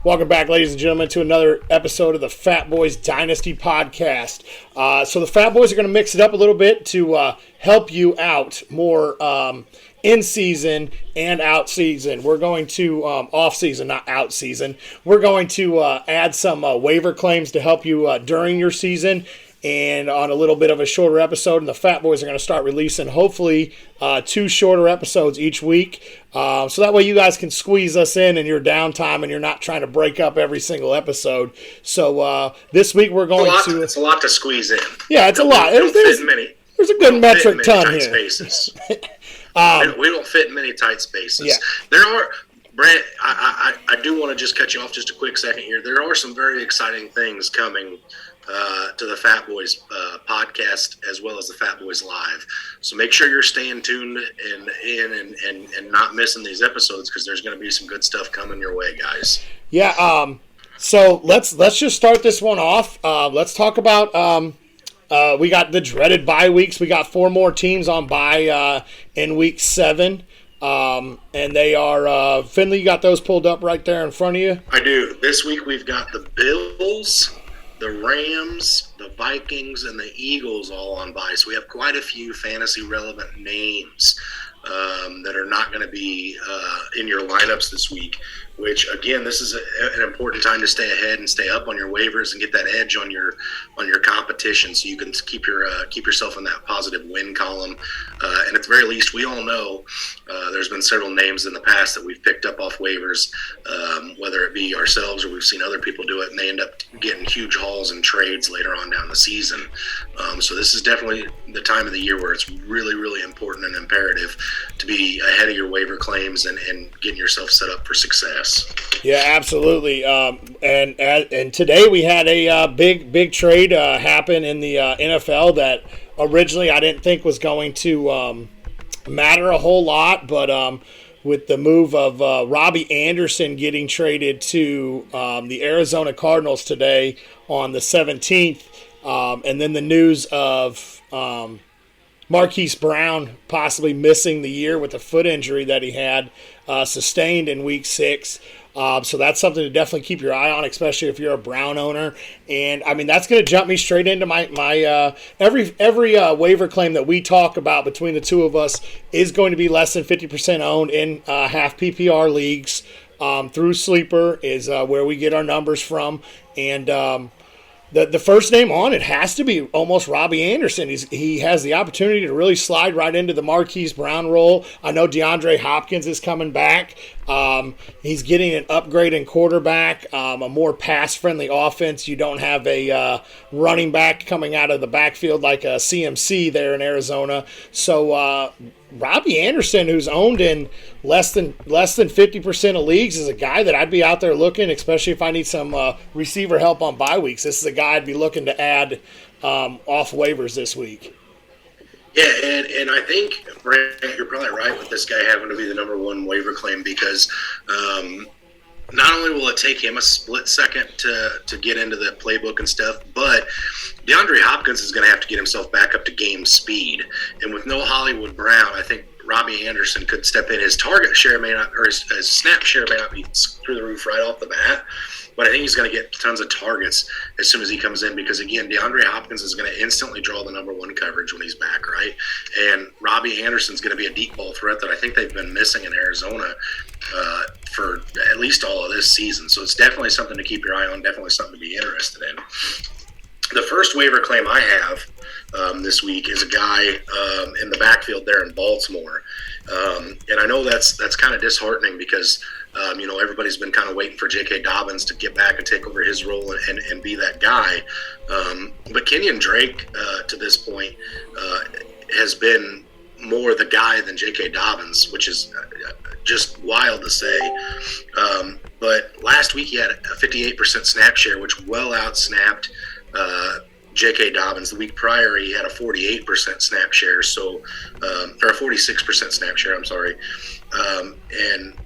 Welcome back, ladies and gentlemen, to another episode of the Fatboyz Dynasty podcast. So the Fatboyz are going to mix it up a little bit to help you out more in season and out season. We're going to off season, not out season. We're going to add some waiver claims to help you during your season. And on a little bit of a shorter episode, and the Fatboyz are going to start releasing hopefully 2 shorter episodes each week. So that way you guys can squeeze us in your downtime and you're not trying to break up every single episode. So this week we're going to... It's a lot to squeeze in. Yeah, it's a lot. There's a good metric ton here. Spaces. We don't fit in many tight spaces. Yeah. There are... Brent, I do want to just cut you off just a quick second here. There are some very exciting things coming to the Fatboyz podcast as well as the Fatboyz Live. So make sure you're staying tuned and not missing these episodes because there's going to be some good stuff coming your way, guys. Yeah. So let's just start this one off. Let's talk about we got the dreaded bye weeks. We got 4 more teams on bye in week 7. And they are, Finley, you got those pulled up right there in front of you? I do. This week we've got the Bills, the Rams, the Vikings, and the Eagles all on bye. So we have quite a few fantasy relevant names that are not going to be in your lineups this week, which, again, this is an important time to stay ahead and stay up on your waivers and get that edge on your competition so you can keep yourself in that positive win column. And at the very least, we all know there's been several names in the past that we've picked up off waivers, whether it be ourselves or we've seen other people do it, and they end up getting huge hauls and trades later on down the season. So this is definitely the time of the year where it's really, really important and imperative to be ahead of your waiver claims and getting yourself set up for success. Yeah, absolutely. And today we had a big trade happen in the NFL that originally I didn't think was going to matter a whole lot, but with the move of Robbie Anderson getting traded to the Arizona Cardinals today on the 17th, and then the news of Marquise Brown possibly missing the year with a foot injury that he had sustained in week 6. So that's something to definitely keep your eye on, especially if you're a Brown owner. And I mean, that's going to jump me straight into my every waiver claim that we talk about between the two of us is going to be less than 50% owned in half PPR leagues. Through Sleeper is where we get our numbers from, and the first name on it has to be almost Robbie Anderson. He has the opportunity to really slide right into the Marquise Brown role. I know DeAndre Hopkins is coming back. He's getting an upgrade in quarterback, a more pass-friendly offense. You don't have a running back coming out of the backfield like a CMC there in Arizona. So Robbie Anderson, who's owned in less than 50% of leagues, is a guy that I'd be out there looking, especially if I need some receiver help on bye weeks. This is a guy I'd be looking to add off waivers this week. Yeah, and I think, Brent, you're probably right with this guy having to be the number 1 waiver claim because not only will it take him a split second to get into the playbook and stuff, but DeAndre Hopkins is going to have to get himself back up to game speed. And with no Hollywood Brown, I think Robbie Anderson could step in. His target share may not, or his snap share may not be through the roof right off the bat, but I think he's going to get tons of targets as soon as he comes in because, again, DeAndre Hopkins is going to instantly draw the number 1 coverage when he's back, right? And Robbie Anderson's going to be a deep ball threat that I think they've been missing in Arizona for at least all of this season. So it's definitely something to keep your eye on, definitely something to be interested in. The first waiver claim I have this week is a guy in the backfield there in Baltimore. And I know that's kind of disheartening because, everybody's been kind of waiting for J.K. Dobbins to get back and take over his role and be that guy. But Kenyon Drake, to this point, has been more the guy than J.K. Dobbins, which is just wild to say. But last week he had a 58% snap share, which well out-snapped J.K. Dobbins. The week prior, he had a 48% snap share, or a 46% snap share, I'm sorry. And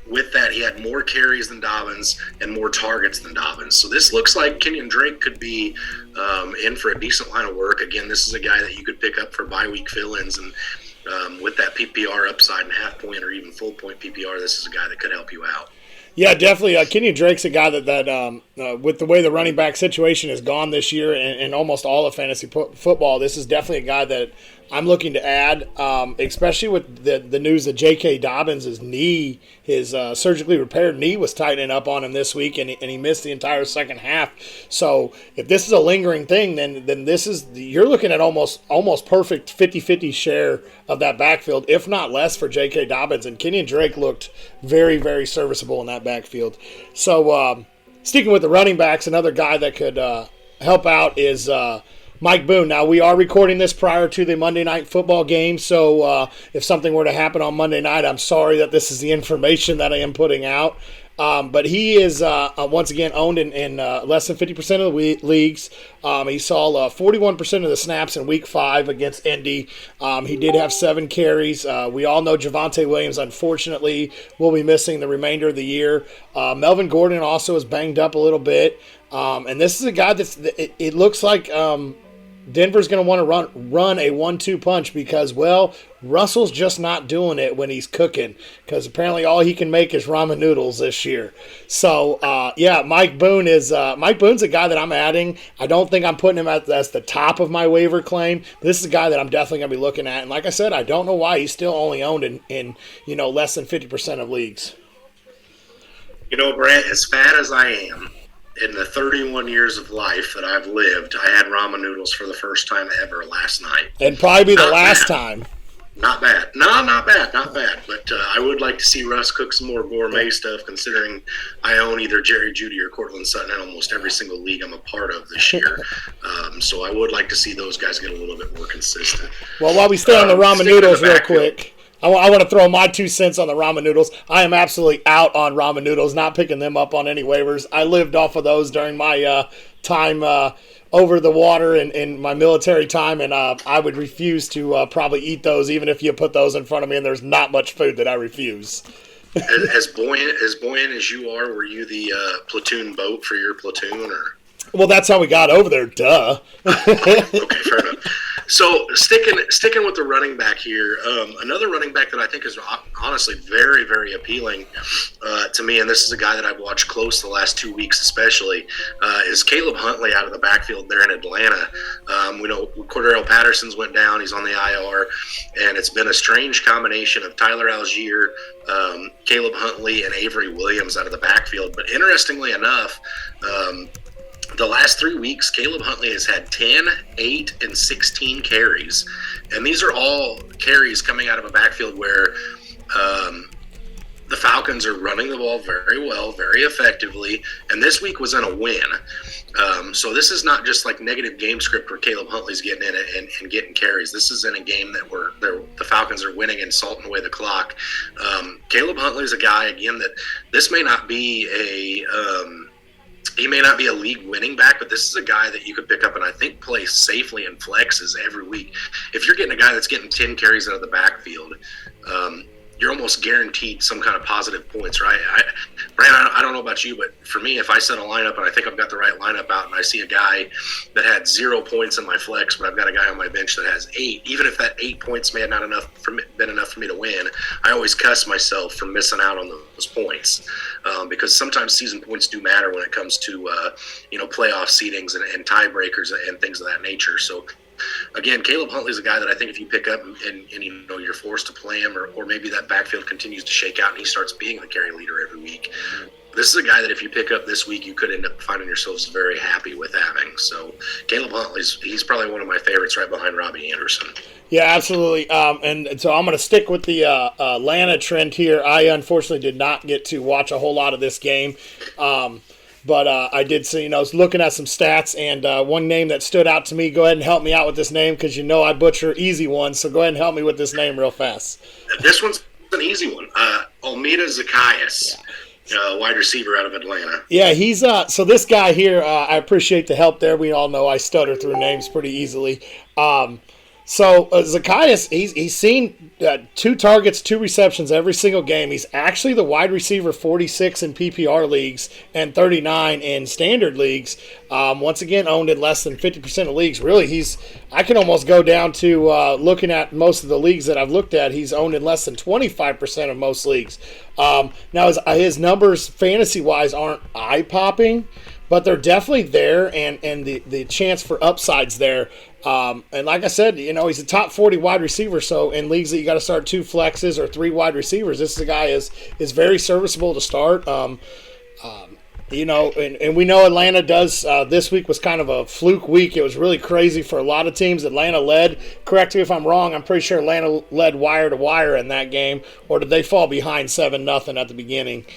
with that, he had more carries than Dobbins and more targets than Dobbins. So this looks like Kenyon Drake could be in for a decent line of work. Again, this is a guy that you could pick up for bye-week fill-ins, and with that PPR upside and half-point or even full-point PPR, this is a guy that could help you out. Yeah, definitely. Kenyon Drake's a guy that with the way the running back situation has gone this year and almost all of fantasy football, this is definitely a guy that I'm looking to add, especially with the news that J.K. Dobbins' knee, his surgically repaired knee was tightening up on him this week, and he missed the entire second half. So if this is a lingering thing, then you're looking at almost perfect 50-50 share of that backfield, if not less, for J.K. Dobbins. And Kenyon Drake looked very, very serviceable in that backfield. So sticking with the running backs, another guy that could help out is Mike Boone. Now, we are recording this prior to the Monday Night Football game, so if something were to happen on Monday night, I'm sorry that this is the information that I am putting out. But he is, once again, owned in less than 50% of the leagues. He saw 41% of the snaps in Week 5 against Indy. He did have 7 carries. We all know Javonte Williams, unfortunately, will be missing the remainder of the year. Melvin Gordon also is banged up a little bit. And this is a guy it looks like Denver's going to want to run a 1-2 punch because, well, Russell's just not doing it when he's cooking because apparently all he can make is ramen noodles this year. So, Mike Boone's a guy that I'm adding. I don't think I'm putting him as the top of my waiver claim. This is a guy that I'm definitely going to be looking at. And like I said, I don't know why he's still only owned in less than 50% of leagues. Brent, as fat as I am, in the 31 years of life that I've lived, I had ramen noodles for the first time ever last night. And probably be the last time. Not bad. No, not bad. But I would like to see Russ cook some more gourmet stuff, considering I own either Jerry Jeudy or Cortland Sutton in almost every single league I'm a part of this year. So I would like to see those guys get a little bit more consistent. Well, while we stay on the ramen noodles real quick, I want to throw my 2 cents on the ramen noodles. I am absolutely out on ramen noodles, not picking them up on any waivers. I lived off of those during my time over the water in my military time, and I would refuse to probably eat those, even if you put those in front of me, and there's not much food that I refuse. As buoyant as you are, were you the platoon boat for your platoon? Or? Well, that's how we got over there, duh. Okay, fair enough. So sticking with the running back here, another running back that I think is honestly very, very appealing to me, and this is a guy that I've watched close the last 2 weeks especially, is Caleb Huntley out of the backfield there in Atlanta. We know Cordero Patterson's went down. He's on the IR, and it's been a strange combination of Tyler Algier, Caleb Huntley, and Avery Williams out of the backfield. But interestingly enough, the last 3 weeks, Caleb Huntley has had 10, 8, and 16 carries. And these are all carries coming out of a backfield where the Falcons are running the ball very well, very effectively. And this week was in a win. So this is not just like negative game script where Caleb Huntley's getting in it and getting carries. This is in a game that where the Falcons are winning and salting away the clock. Caleb Huntley's a guy, again, that this may not be he may not be a league-winning back, but this is a guy that you could pick up and I think play safely in flexes every week. If you're getting a guy that's getting 10 carries out of the backfield, you're almost guaranteed some kind of positive points, right? Brandon, I don't know about you, but for me, if I set a lineup and I think I've got the right lineup out and I see a guy that had 0 points in my flex, but I've got a guy on my bench that has 8, even if that 8 points may have not been enough for me to win, I always cuss myself for missing out on those points because sometimes season points do matter when it comes to playoff seedings and tiebreakers and things of that nature. So again, Caleb Huntley's a guy that I think if you pick up and you're forced to play him, or maybe that backfield continues to shake out and he starts being the carry leader every week, this is a guy that if you pick up this week, you could end up finding yourselves very happy with having. So Caleb he's probably one of my favorites right behind Robbie Anderson. Yeah, absolutely. And so I'm going to stick with the Atlanta trend here. I unfortunately did not get to watch a whole lot of this game. But I did see, I was looking at some stats, and one name that stood out to me, go ahead and help me out with this name because I butcher easy ones, so go ahead and help me with this name real fast. This one's an easy one. Almeida Zacchaeus, wide receiver out of Atlanta. Yeah, he's so this guy here, I appreciate the help there. We all know I stutter through names pretty easily. So Zacchaeus, he's seen 2 targets, 2 receptions every single game. He's actually the wide receiver 46 in PPR leagues and 39 in standard leagues. Once again, owned in less than 50% of leagues. Really, I can almost go down to looking at most of the leagues that I've looked at. He's owned in less than 25% of most leagues. Now, his numbers fantasy-wise aren't eye-popping, but they're definitely there, and the chance for upside's there. And like I said, he's a top 40 wide receiver, so in leagues that you got to start 2 flexes or 3 wide receivers, this is a guy is very serviceable to start. And we know Atlanta does. This week was kind of a fluke week. It was really crazy for a lot of teams. Atlanta led. Correct me if I'm wrong. I'm pretty sure Atlanta led wire to wire in that game, or did they fall behind 7-0 at the beginning?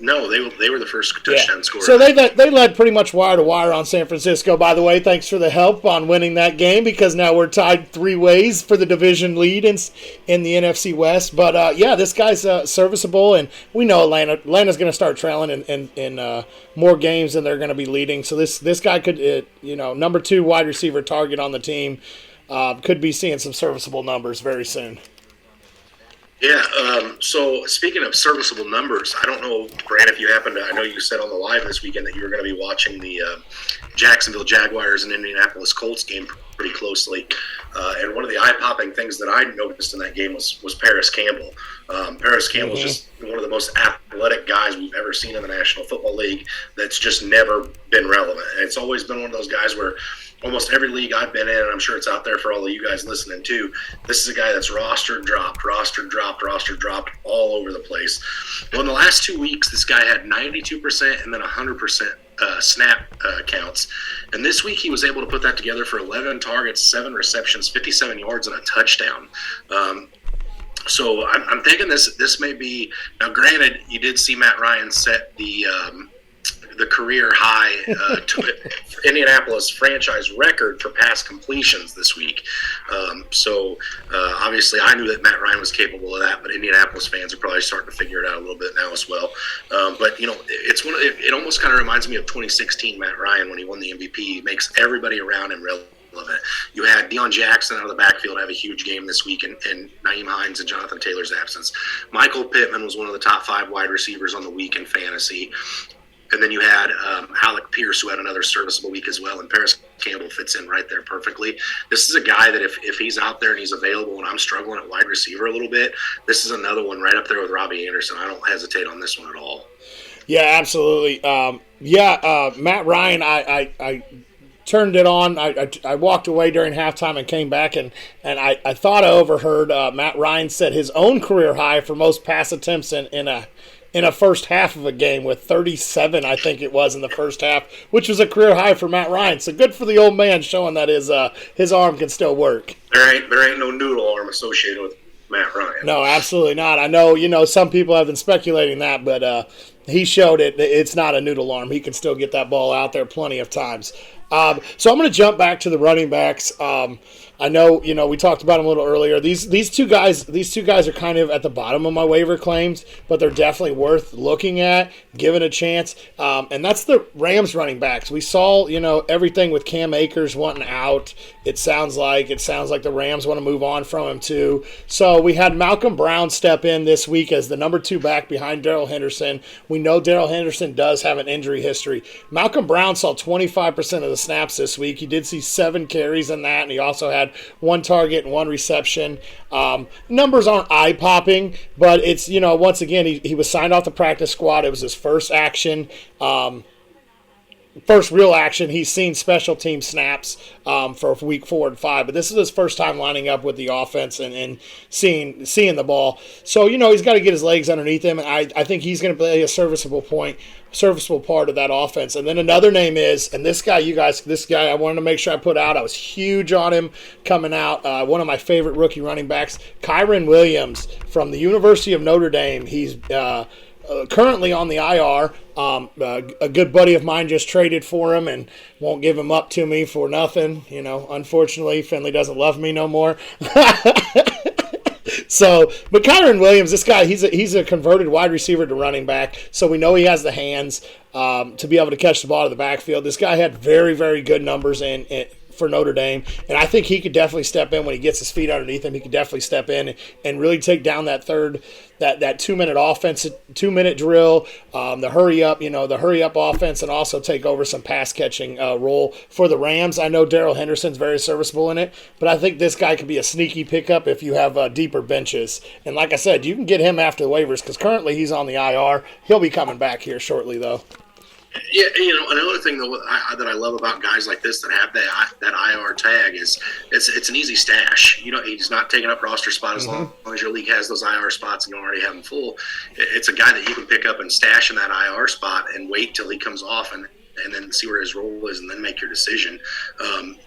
No, they were the first touchdown scorer. So they led pretty much wire to wire on San Francisco. By the way, thanks for the help on winning that game, because now we're tied 3 ways for the division lead in the NFC West. But this guy's serviceable, and we know Atlanta's going to start trailing in more games than they're going to be leading. So this guy could, number 2 wide receiver target on the team, could be seeing some serviceable numbers very soon. Yeah, so speaking of serviceable numbers, I don't know, Grant, if you happen to, I know you said on the live this weekend that you were going to be watching the Jacksonville Jaguars and Indianapolis Colts game pretty closely. And one of the eye-popping things that I noticed in that game was Paris Campbell. Paris Campbell's just one of the most athletic guys we've ever seen in the National Football League that's just never been relevant. And it's always been one of those guys where almost every league I've been in, and I'm sure it's out there for all of you guys listening too, this is a guy that's rostered, dropped all over the place. Well, in the last 2 weeks, this guy had 92% and then 100% snap counts. And this week he was able to put that together for 11 targets, 7 receptions, 57 yards, and a touchdown. So I'm thinking this may be, now granted, you did see Matt Ryan set the career high Indianapolis franchise record for pass completions this week. Obviously I knew that Matt Ryan was capable of that, but Indianapolis fans are probably starting to figure it out a little bit now as well. But it almost kind of reminds me of 2016 Matt Ryan when he won the MVP. He makes everybody around him relevant. You had Deion Jackson out of the backfield have a huge game this week, and Nyheim Hines and Jonathan Taylor's absence. Michael Pittman was one of the top 5 wide receivers on the week in fantasy. And then you had Alec Pierce, who had another serviceable week as well, and Paris Campbell fits in right there perfectly. This is a guy that if he's out there and he's available and I'm struggling at wide receiver a little bit, this is another one right up there with Robbie Anderson. I don't hesitate on this one at all. Yeah, absolutely. Matt Ryan, I turned it on. I walked away during halftime and came back, and I thought I overheard Matt Ryan set his own career high for most pass attempts in a first half of a game with 37, I think it was, in the first half, which was a career high for Matt Ryan. So good for the old man, showing that his arm can still work. There ain't no noodle arm associated with Matt Ryan. No, absolutely not. I know, some people have been speculating that, but he showed it. It's not a noodle arm. He can still get that ball out there plenty of times. So I'm going to jump back to the running backs. I know, we talked about them a little earlier. These two guys are kind of at the bottom of my waiver claims, but they're definitely worth looking at, giving a chance. And that's the Rams running backs. We saw, everything with Cam Akers wanting out. It sounds like the Rams want to move on from him too. So we had Malcolm Brown step in this week as the number 2 back behind Darrell Henderson. We know Darrell Henderson does have an injury history. Malcolm Brown saw 25% of the snaps this week. He did see 7 carries in that, and he also had 1 target and 1 reception. Numbers aren't eye-popping, but it's, once again, he was signed off the practice squad. It was his first action. First real action. He's seen special team snaps for week 4 and 5, but this is his first time lining up with the offense and seeing the ball. So, he's got to get his legs underneath him, and I think he's going to play a serviceable part of that offense. And then another name is, and this guy I wanted to make sure I put out. I was huge on him coming out. One of my favorite rookie running backs, Kyren Williams from the University of Notre Dame. He's currently on the IR. A good buddy of mine just traded for him and won't give him up to me for nothing. Unfortunately, Finley doesn't love me no more. So, but Kyren Williams, this guy, he's a converted wide receiver to running back, so we know he has the hands to be able to catch the ball out of the backfield. This guy had very, very good numbers for Notre Dame, and I think he could definitely step in when he gets his feet underneath him. He could definitely step in and really take down that that 2-minute offense, 2-minute drill, the hurry up offense, and also take over some pass catching role for the Rams. I know Darrell Henderson's very serviceable in it, but I think this guy could be a sneaky pickup if you have deeper benches. And like I said, you can get him after the waivers because currently he's on the IR. He'll be coming back here shortly, though. Yeah, another thing that I love about guys like this that have that IR tag is it's an easy stash. He's not taking up roster spot as long as your league has those IR spots and you already have them full. It's a guy that you can pick up and stash in that IR spot and wait till he comes off and then see where his role is and then make your decision.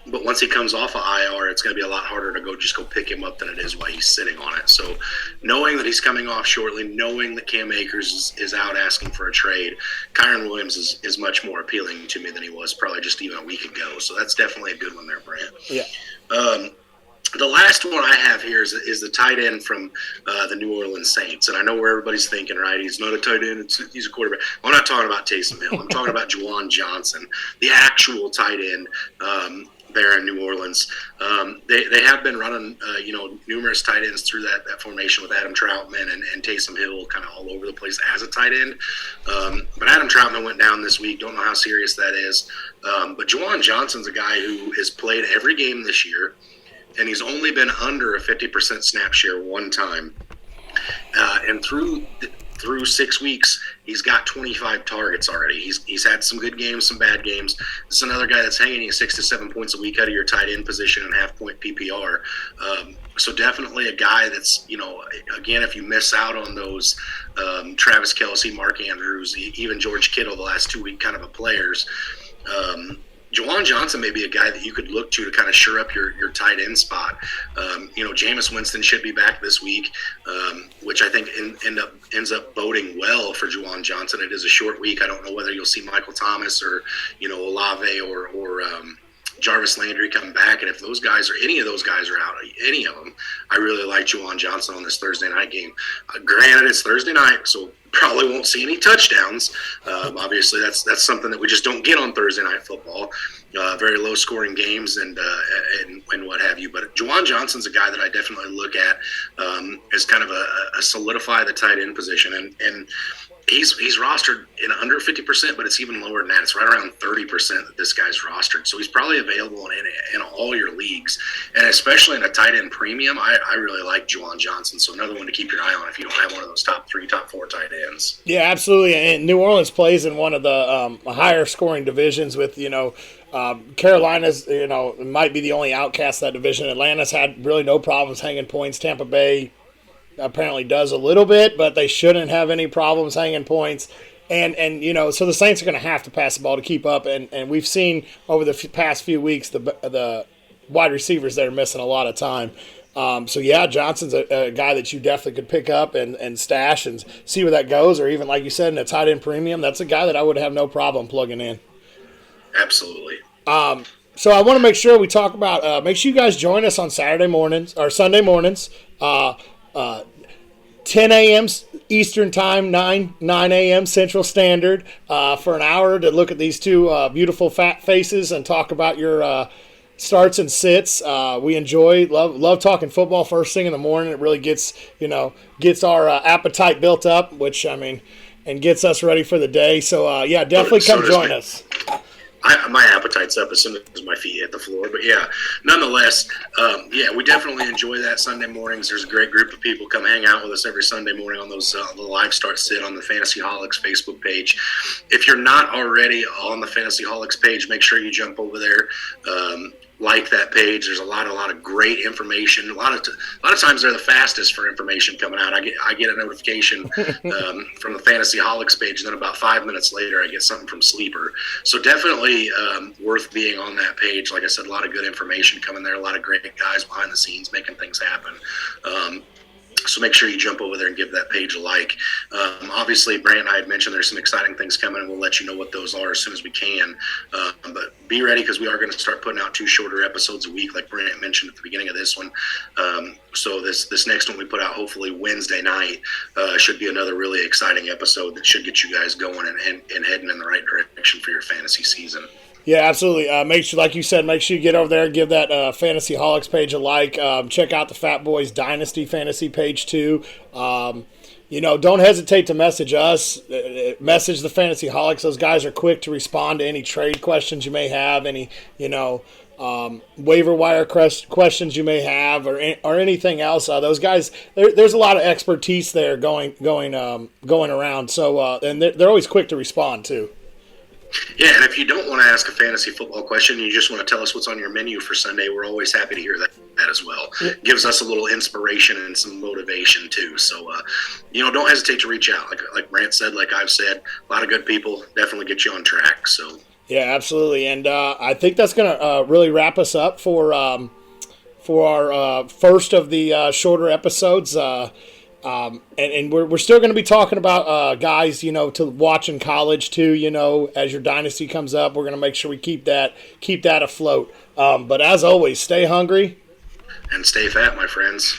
But once he comes off of IR, it's going to be a lot harder to go pick him up than it is while he's sitting on it. So knowing that he's coming off shortly, knowing that Cam Akers is out asking for a trade, Kyron Williams is much more appealing to me than he was probably just even a week ago. So that's definitely a good one there, Brant. Yeah. The last one I have here is the tight end from the New Orleans Saints. And I know where everybody's thinking, right? He's not a tight end. He's a quarterback. I'm not talking about Taysom Hill. I'm talking about Juwan Johnson, the actual tight end there in New Orleans. They have been running, numerous tight ends through that formation with Adam Troutman and Taysom Hill kind of all over the place as a tight end. But Adam Troutman went down this week. Don't know how serious that is. But Juwan Johnson's a guy who has played every game this year, and he's only been under a 50% snap share one time. And through 6 weeks, he's got 25 targets already. He's had some good games, some bad games. This is another guy that's hanging you 6 to 7 points a week out of your tight end position and half-point PPR. So definitely a guy that's, again, if you miss out on those Travis Kelce, Mark Andrews, even George Kittle, the last 2 week kind of players, Juwan Johnson may be a guy that you could look to kind of shore up your tight end spot. Jameis Winston should be back this week, which I think ends up boding well for Juwan Johnson. It is a short week. I don't know whether you'll see Michael Thomas or Olave or Jarvis Landry coming back, and if those guys or any of those guys are out, any of them, I really like Juwan Johnson on this Thursday night game. Granted, it's Thursday night, so probably won't see any touchdowns. Obviously, that's something that we just don't get on Thursday night football. Very low scoring games and what have you. But Juwan Johnson's a guy that I definitely look at as kind of a solidify the tight end position, and he's rostered in under 50%, but it's even lower than that. It's right around 30% that this guy's rostered. So he's probably available in all your leagues, and especially in a tight end premium. I really like Juwan Johnson. So another one to keep your eye on if you don't have one of those top 3, top 4 tight ends. Yeah, absolutely. And New Orleans plays in one of the higher scoring divisions with, Carolina's, might be the only outcast of that division. Atlanta's had really no problems hanging points. Tampa Bay apparently does a little bit, but they shouldn't have any problems hanging points. And so the Saints are going to have to pass the ball to keep up. And we've seen over the past few weeks the wide receivers that are missing a lot of time. Johnson's a guy that you definitely could pick up and stash and see where that goes. Or even, like you said, in a tight end premium, that's a guy that I would have no problem plugging in. Absolutely. So I want to make sure we talk about, make sure you guys join us on Saturday mornings or Sunday mornings, 10 a.m. Eastern Time, 9 a.m. Central Standard, for an hour to look at these two beautiful fat faces and talk about your starts and sits. We love talking football first thing in the morning. It really gets our appetite built up, and gets us ready for the day. So, definitely come join us. My appetite's up as soon as my feet hit the floor. But, nonetheless, we definitely enjoy that Sunday mornings. There's a great group of people come hang out with us every Sunday morning on those the live start sit on the Fantasy Holics Facebook page. If you're not already on the Fantasy Holics page, make sure you jump over there. Like that page. There's a lot of great information. A lot of times they're the fastest for information coming out. I get a notification from the Fantasy Holics page, and then about 5 minutes later I get something from Sleeper. So definitely worth being on that page. Like I said, a lot of good information coming there. A lot of great guys behind the scenes making things happen. So make sure you jump over there and give that page a like. Obviously, Brant and I had mentioned there's some exciting things coming, and we'll let you know what those are as soon as we can. But be ready, because we are going to start putting out 2 shorter episodes a week, like Brant mentioned at the beginning of this one. So this next one we put out hopefully Wednesday night should be another really exciting episode that should get you guys going and heading in the right direction for your fantasy season. Yeah, absolutely. Make sure, like you said, make sure you get over there and give that Fantasy Holics page a like. Check out the Fatboyz Dynasty Fantasy page too. Don't hesitate to message us. Message the Fantasy Holics. Those guys are quick to respond to any trade questions you may have, any waiver wire questions you may have, or anything else. Those guys, there's a lot of expertise there going around. So and they're always quick to respond too. Yeah, and if you don't want to ask a fantasy football question, you just want to tell us what's on your menu for Sunday, we're always happy to hear that as well. It gives us a little inspiration and some motivation too. So, don't hesitate to reach out. Like Brant said, like I've said, a lot of good people definitely get you on track. So, yeah, absolutely. And I think that's going to really wrap us up for our first of the shorter episodes. And we're still going to be talking about guys, to watch in college too. As your dynasty comes up, we're going to make sure we keep that afloat. But as always, stay hungry and stay fat, my friends.